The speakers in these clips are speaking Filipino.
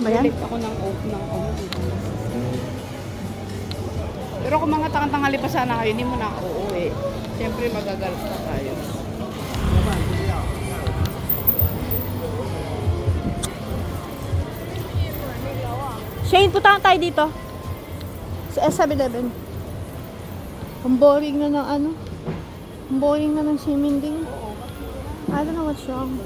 Bayan? Balik ako ng off ng Pero kung mga tanghali pa sana kayo, hindi mo na uuwi. Siyempre magagalit pa tayo. Shane, punta tayo dito. Sa S7-Eleven. Ang boring na ng ano. Ang boring na ng siminding. I don't know what's wrong.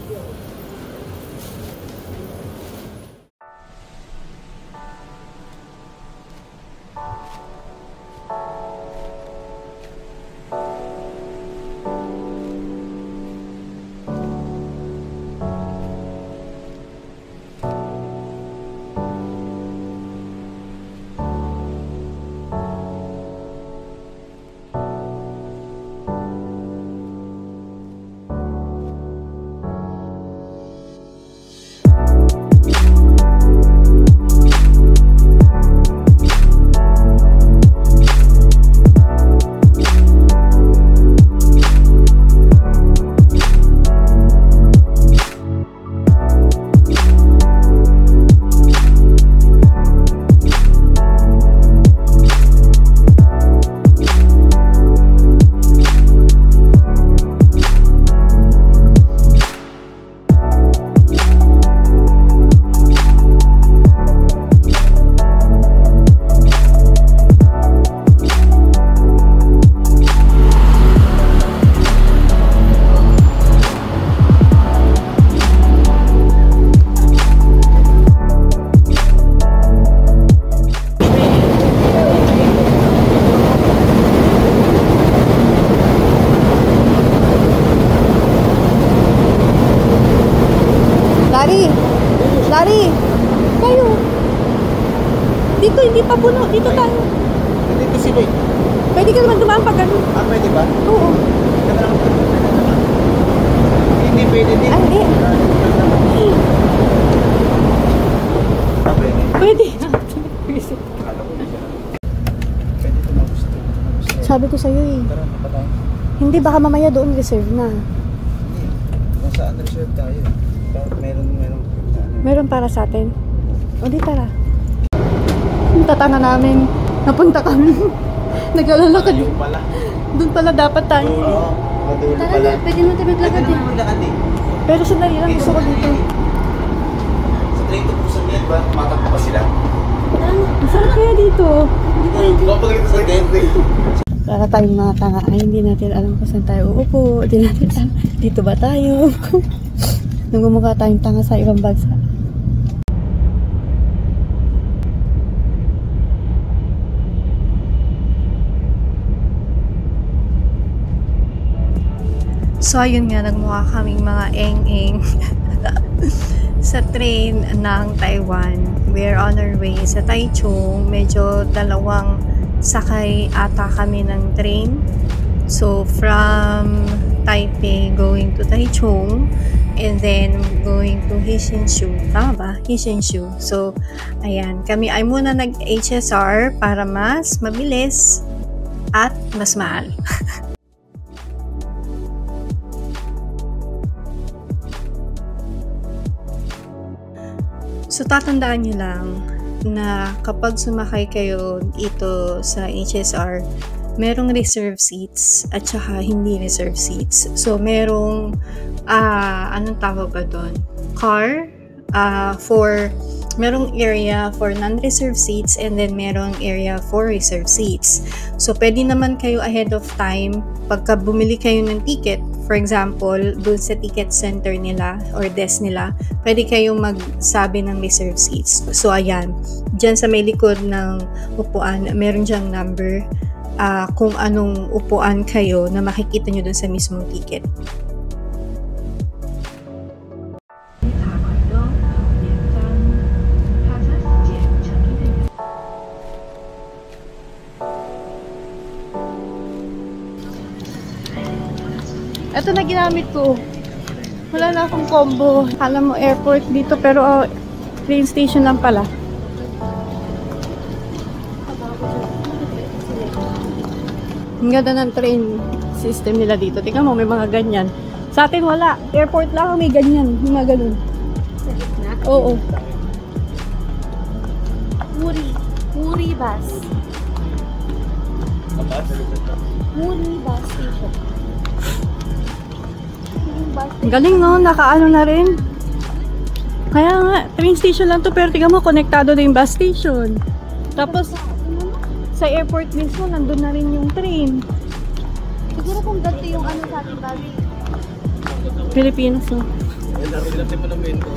Dari, kayo. Dito, hindi pa puno. Dito tayo. Dito si Boy. Pwede ka naman dumaan pag ano. Ah, pwede ba? Oo. Hindi pwede din. Ay, hindi. Pwede. Sabi ko sa'yo eh. Hindi, baka mamaya doon reserve na. Hindi. Kung saan reserve tayo. Meron para sa atin. O di tara. Tatanga namin. Napunta kami. Nag-alalakad. Doon pala dapat tayo. Tara na, pwede mo tayo maglakad eh. Pero sandali lang, gusto ko dito. Sa train to Busan yan ba? Matakbo pa sila? Saan kaya dito? Kapag ito sa gente. Para tayong mga tanga ay hindi natin alam kung saan tayo uupo. Hindi natin alam. Dito ba tayo? Nung gumukha tayong tanga sa ibang bansa. So, ayun nga, nagmukha kaming mga eng-eng sa train ng Taiwan. We're on our way sa Taichung. Medyo dalawang sakay ata kami ng train. So, from Taipei going to Taichung and then going to Hsinchu. Tama ba? Hsinchu. So, ayan. Kami ay muna nag-HSR para mas mabilis at mas mahal. So, tatandaan nyo lang na kapag sumakay kayo ito sa HSR, merong reserve seats at saka hindi reserve seats. So, merong, anong tawag ba doon? Car, merong area for non-reserve seats and then merong area for reserve seats. So, pwede naman kayo ahead of time, pagka bumili kayo ng ticket, for example, dun sa ticket center nila or desk nila, pwede kayong magsabi ng reserve seats. So, ayan. Diyan sa may likod ng upuan, meron dyang number kung anong upuan kayo na makikita nyo dun sa mismong ticket. Ito na ginamit ko. Wala na akong combo. Akala mo airport dito pero train station lang pala. Ang ganda ng train system nila dito. Tingnan mo, may mga ganyan. Sa atin wala. Airport lang may ganyan. Yung mga ganun. Sa gitna? Oo. Muri bus. Muri bus station. Yung bus Ang galing no, nakaano na rin. Kaya nga, train station lang to, pero tingnan mo, konektado na yung bus station. Tapos, sa airport mismo, nandun na rin yung train. siguro kung ganito yung ano sa ating bus. Pilipinas, no?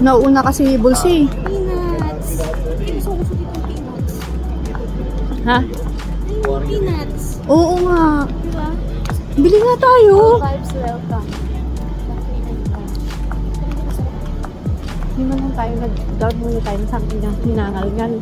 Nauuna kasi Bulsi. Peanuts. Gusto ko dito yung peanuts. Ha? Ayun, peanuts. Oo nga. Diba? Bili nga tayo. Vibes welcome. Hindi man lang tayo nag-down muna tayo sa akin na hinangalgal.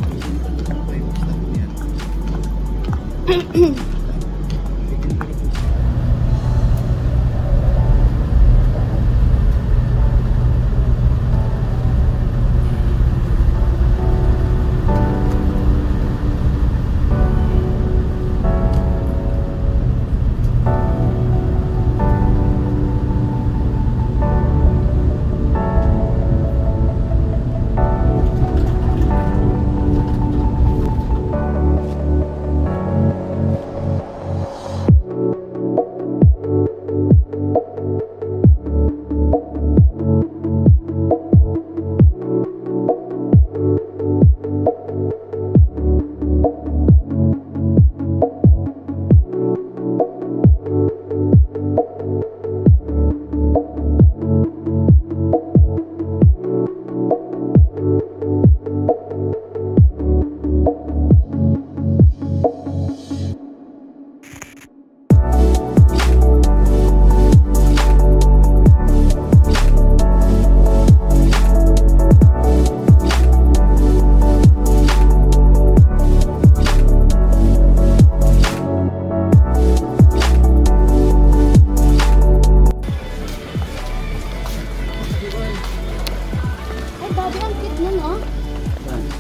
Ay, babi, ang cute nun, oh.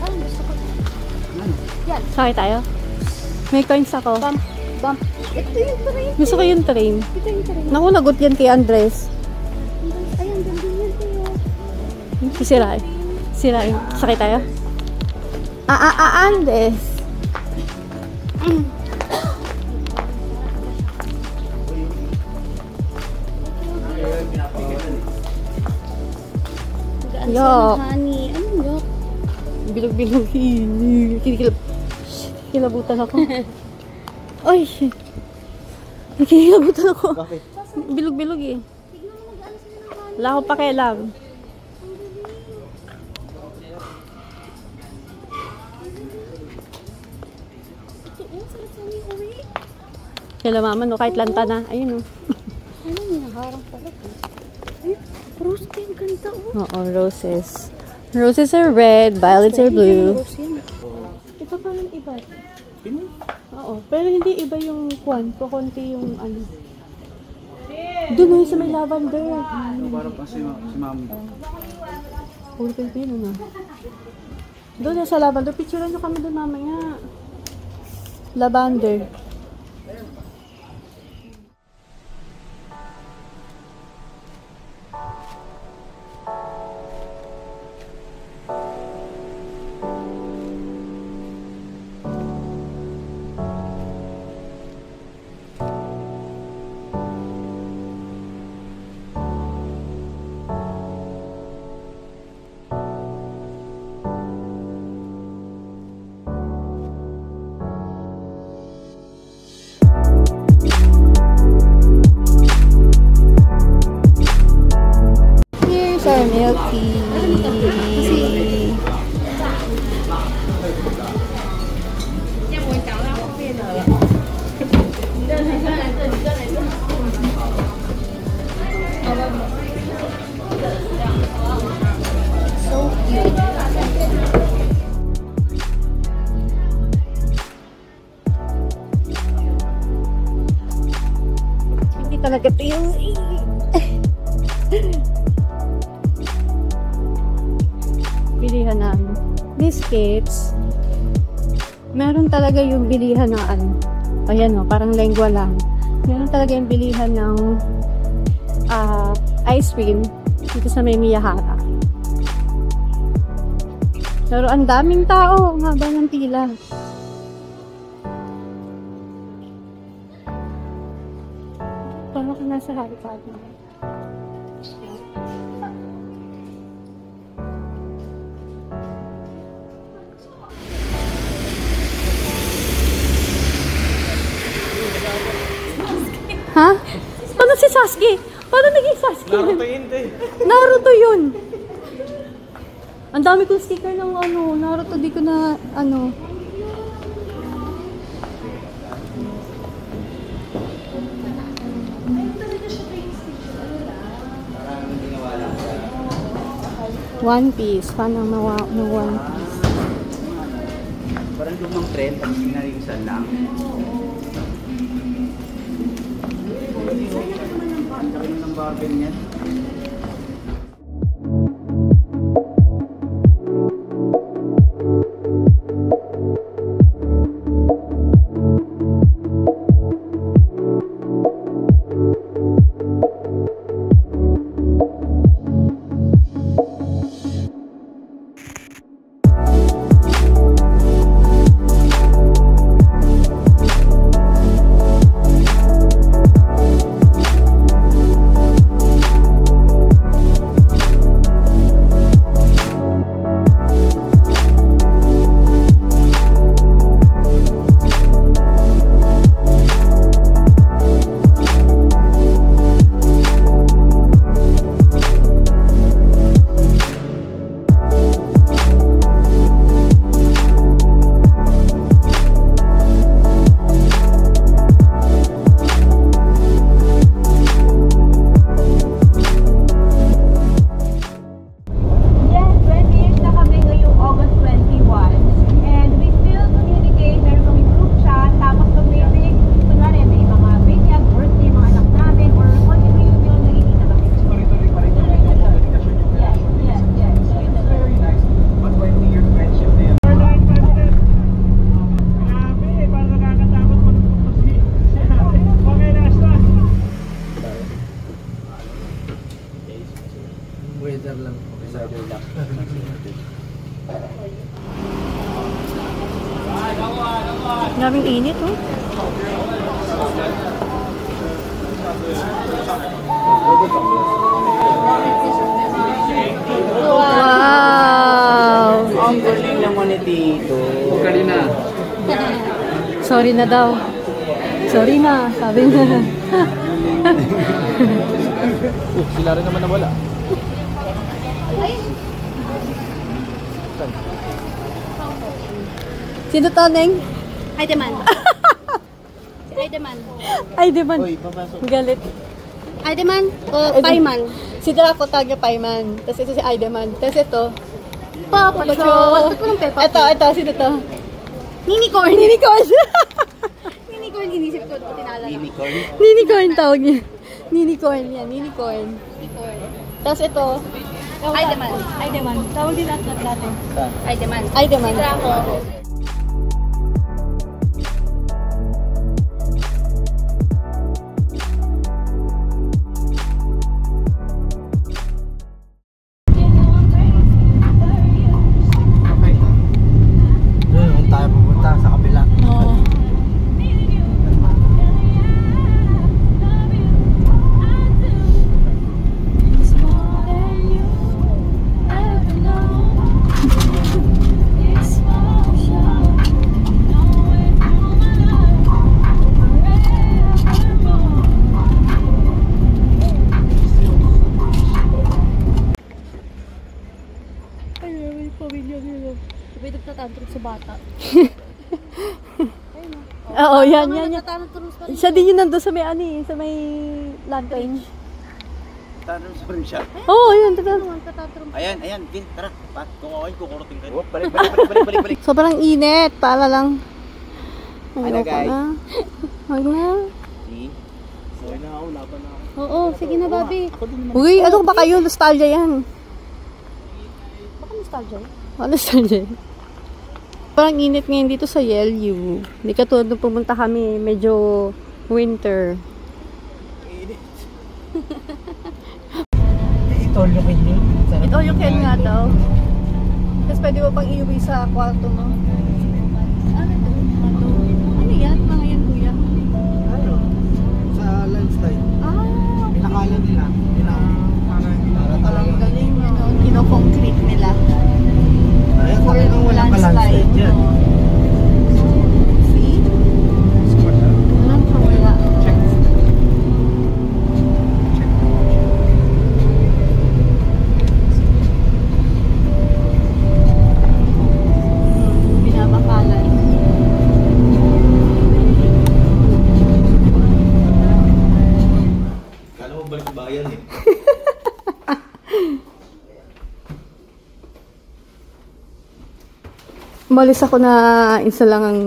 Ay, gusto ko. Yan. Sakay tayo? May coins ako. Bump. Bump. Ito yung train. Gusto ko yung train. Ito yung train. Naku, lagot yan kay Andres. Ay, ang ganda yan tayo. Sira. Sira. Sakay tayo? Andres. Gaan Yuck. sa honey. Anong yuck? Bilog-bilog. Kilabutan ako. Ay! Nakikilabutan ako. Bakit? Bilog-bilog eh. Wala akong pakialam. Ito, oh, sarap sa may uwi. Kaya mama no, kahit lanta na. Ayun oh. Ano, hinaharang pala ko. Ay, rose din, ganda, oh. Oo, roses. Roses are red, violets are blue. Rose yan. Ito pa yung iba. Oo, pero hindi iba yung kwan. Kukunti yung ano. Doon yung sa may lavender. Parang pa si ma'am. Puro Pilipino na. Doon sa lavender. Picturean nyo kami doon mamaya. Lavender. Here's our milk tea. So cute. Hindi talaga ito yung... Bilihan na ano. Biscuits. Meron talaga yung bilihan ng ano. Ayan o, parang lengua lang. Meron talaga yung bilihan ng ice cream dito sa may Miyahara. Pero ang daming tao, ang haba ng pila. Paano ka nasa Harry Potter? Ha? Paano si Sasuke? Paano naging Sasuke? Naruto yun, te. Naruto yun. Ang dami kong sticker ng ano, Naruto, di ko na ano. One Piece. Paano ng One Piece? Parang lumang trend, tapos pinarisan lang. Laki ng barbell niyan. Weather lang. Weather lang. Daming init, oh. Wow! Ang galing naman ni Tito. Pagkali na. Sorry na daw. Sorry na, sabi na. Sila rin naman nawala. Sino to, Neng? Aideman. Si Aideman. Ay, di man. Uy, papasok. Galit. Aideman o Paiman? Si Draco tawag niya Paiman. Tapos ito si Aideman. Tapos ito. Papa Patrol. Ba't walang Peppa Ito, sino to? Ninicorn. Ninicorn. Ninicorn, inisip ko. Tinala lang. Unicorn. Ninicorn tawag niya. Ninicorn yan, Ninicorn. Ninicorn. Tapos ito. Aideman. Aideman. Tawag din natin. Aideman. Aideman. Si Draco. Doon tayo pupunta sa kabila. Oo. Sabay nagtatantrum sa bata. Oo, yan. Nagtatantrum sa Siya din yun nandun sa may sa may lantern. Tanong sa rin siya. Oo, yun. Totoo. Nagtatantrum. Ayan, Gin, tara. Kung ako yung kukurutin ka. Balik. Sobrang init. Para lang. Ano, guys? Huwag na. See? Okay na ako, laban na ako. Oo, sige na, Bobby. Uy, ano ba kayo? Nostalgia yan. Baka nostalgia. Nostalgia. Parang init ngayon dito sa Yelyu. Hindi katulad nung pumunta kami, medyo winter. Ito, look at you. Ito yung can nga daw. Tapos pwede mo pang iuwi sa kwarto mo. Ano to? Ano yan? Mga yan, kuya? Ano? Sa lunchtime. Ah, Pinakala nila. Para talaga. Ang galing, no? kino-concrete nila. Ayan, talagang walang landslide. landslide dyan. See? Walang kawala. Check. Binabakalan. Kala mo balik bayan eh. Umalis ako na isa lang ang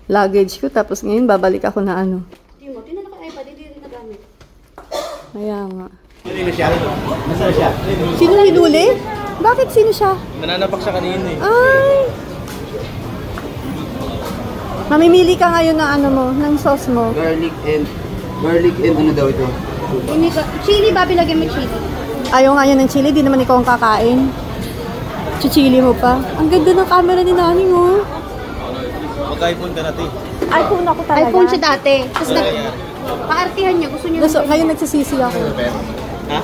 luggage ko, tapos ngayon babalik ako na ano. Timo, tinanong ko iPad, hindi rin nagamit. Kaya nga. Sino siya? Nasaan siya? Sino hinuli? Bakit sino siya? Nananapak siya kanina eh. Ay! Mamimili ka ngayon ng ano mo, ng sauce mo. Garlic and ano daw ito? Chili ba? Bilagyan mo chili. Ayaw nga yan ng chili, di naman ikaw ang kakain. Chichili mo pa. Ang ganda ng camera ni Nani mo. Mag-iPhone ka natin. iPhone ako talaga. iPhone siya dati. Tapos paartihan niya. Gusto niya. Ngayon nagsisisi ako. Ha?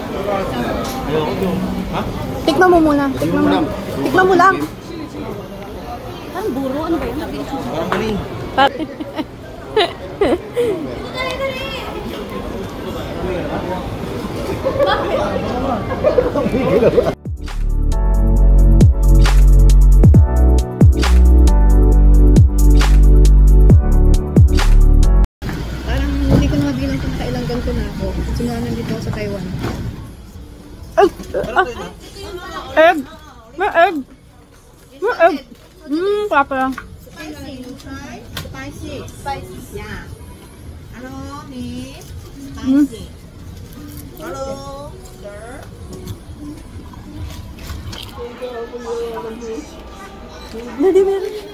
Ayoko doon. Ha? Tikman mo muna. Tikman mo. Tikman mo lang. Parang buro. Ano ba yun? Parang mali. Parang hindi ko na mabilang kung kailang ganito na ako. Simula nandito ako sa Taiwan. Egg! May egg! May egg! Papa.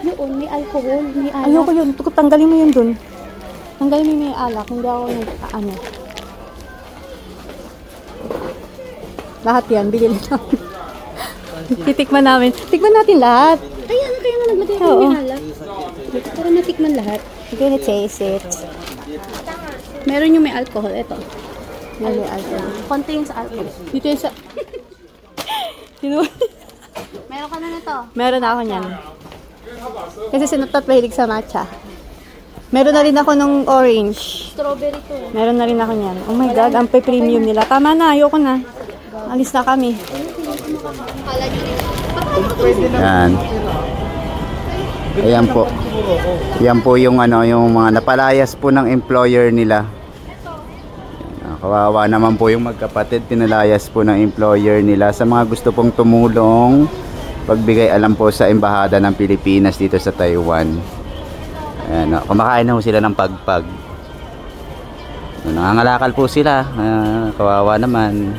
Yun, may alcohol. May alak. Ayoko yun. Tanggalin mo yun dun. Tanggalin mo yung may alak. Hindi ako ano. Lahat yan. Bigyan natin. Titikman namin. Tikman natin lahat. Ay, ano kayo na naglagay ko Oo. may alak? Para matikman lahat. We're gonna taste it. Meron yung may alcohol. Ito. Yan may alcohol. Contains alcohol. Dito yung sa... Sino? Meron ka na nito. Meron na ako niyan. Kasi sinutot mahilig sa matcha. Meron na rin ako ng orange. Strawberry to. Meron na rin ako niyan. Oh my God, ang premium nila. Tama na, ayoko na. Alis na kami. Kala nyo rin. Yan. Ayan po. Yan po yung ano, yung mga napalayas po ng employer nila. Ayan, kawawa naman po yung magkapatid, pinalayas po ng employer nila. Sa mga gusto pong tumulong, pagbigay alam po sa Embahada ng Pilipinas dito sa Taiwan. Ayan, kumakain na po sila ng pagpag. Nangangalakal po sila. Kawawa naman.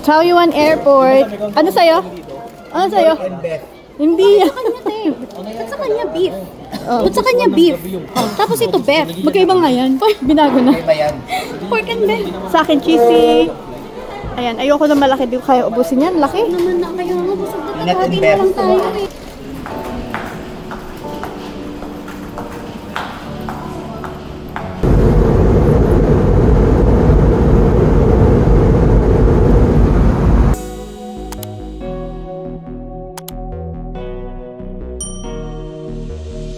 Chow Yun Airport. Ano sa'yo? Ano sa'yo? Hindi yan. Ba't sa kanya beef? Oh. Ba't sa kanya beef? Tapos ito beef. Magkaiba nga yan. Binago na. Pork and beef. Sa akin, cheesy. Ayan, ayoko na malaki. Di ko kaya ubusin yan. Laki. Naman na kayo nga. Busog na tagahagi na lang tayo eh.